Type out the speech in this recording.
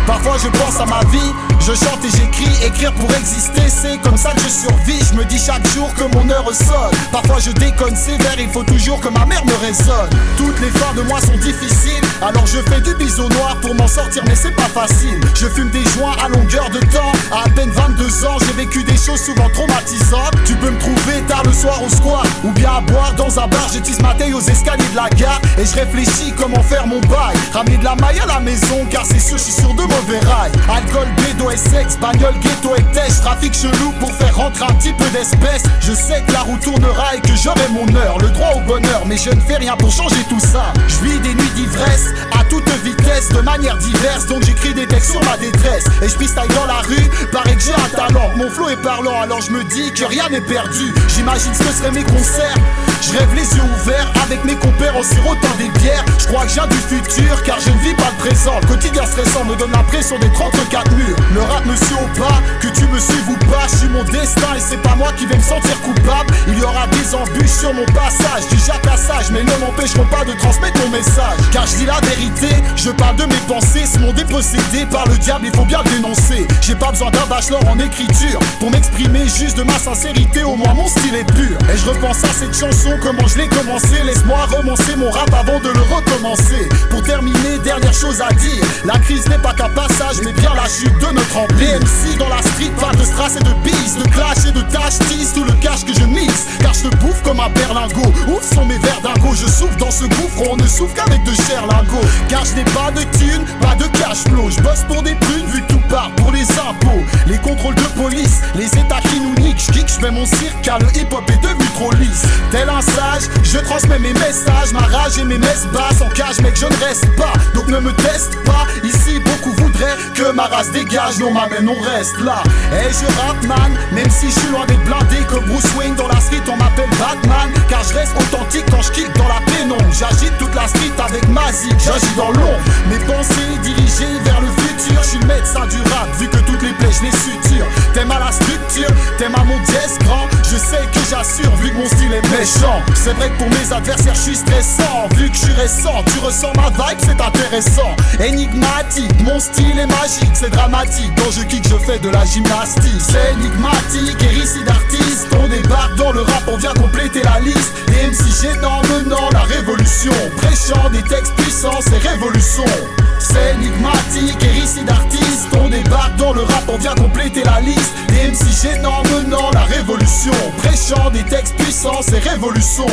Parfois je pense à ma vie, je chante et j'écris. Écrire pour exister, c'est comme ça que je survis. Je me dis chaque jour que mon heure sonne. Parfois je déconne sévère, il faut toujours que ma mère me raisonne. Toutes les fins de mois sont difficiles, alors je fais du bisounoir pour m'en sortir, mais c'est pas facile. Je fume des joints à longueur de temps. À peine 22 ans, j'ai vécu des choses souvent traumatisantes. Tu peux me trouver tard le soir au squat, ou bien à boire dans un bar. J'utilise ma taille aux escaliers de la gare et je réfléchis comment faire mon bail. Ramener de la maille à la maison, car c'est sûr, je suis sur de mauvais rails. Alcool, bédo et sexe, bagnole, ghetto et têche. Trafic chelou pour faire rentrer un petit peu d'espèces. Je sais que la roue tournera et que j'aurai mon heure, le droit au bonheur, mais je ne fais rien pour changer tout ça. Je vis des nuits d'ivresse à toute vitesse, de manière diverse. Donc j'écris des textes sur ma détresse et je pistaille dans la rue. Paraît que j'ai un talent, mon flow est parlant, alors je me dis que rien n'est perdu. J'imagine ce que seraient mes concerts. Je rêve les yeux ouverts avec mes compères en sirotant des bières. Je crois que je viens du futur car je ne vis pas le présent. Le quotidien stressant me donne l'impression d'être entre quatre murs. Le rap me suit au pas, que tu me suives ou pas. Je suis mon destin et c'est pas moi qui vais me sentir coupable. Il y aura des embûches sur mon passage, du jacassage, mais ne m'empêcheront pas de transmettre mon message. Car je dis la vérité, je parle de mes pensées. Ce monde est possédé par le diable, il faut bien le dénoncer. J'ai pas besoin d'un bachelor en écriture pour m'exprimer juste de ma sincérité, au moins mon style est pur. Et je repense à cette chanson, comment je l'ai commencé. Laisse-moi romancer mon rap avant de le recommencer. Pour terminer, dernière chose à dire, la crise n'est pas qu'un passage, mais bien la chute de notre empire. Les MC dans la street parlent de strass et de bise, de clash et de tâches, tease tout le cash que je mise. Car je te bouffe comme un berlingot, ouf sont mes verres d'ingo. Je souffre dans ce gouffre, on ne souffre qu'avec de chers lingots. Car je n'ai pas de thunes, pas de cash flow. Je bosse pour des prunes, vu que tout part pour les impôts. Les contrôles de police, les états qui nous niquent. Je kick, je fais mon cirque car le hip hop est devenu trop lisse. Tel un sage, je transmets mes messages, ma rage et mes messes basses. En cage mec je ne reste pas, donc ne me teste pas. Ici beaucoup voudraient que ma race dégage, non ma même on reste là. Et je rappe man, même si je suis loin d'être blindé. Comme Bruce Wayne dans la street on m'appelle Batman. Car je reste authentique quand je kick dans la pénombre. J'agite toute la street avec ma zik, j'agis dans l'ombre. Mes pensées dirigées vers le futur. Je suis le médecin du rap, vu que toutes les plaies je les suture. T'aimes à la structure, t'aimes à mon dièse grand. Je sais que j'assure, vu que mon style est méchant. C'est vrai que pour mes adversaires je suis stressant. Vu que je suis récent, tu ressens ma vibe, c'est intéressant. Énigmatique, mon style est magique, c'est dramatique. Quand je kick je fais de la gymnastique. C'est énigmatique, héricide d'artiste. On débarque dans le rap, on vient compléter la liste. Les MC gênants menant la révolution, prêchant des textes puissants, c'est révolution. C'est énigmatique, héricide d'artiste. On débarque dans le rap, on vient compléter la liste. Les MC gênants menant la révolution, prêchant des textes puissants, c'est révolution.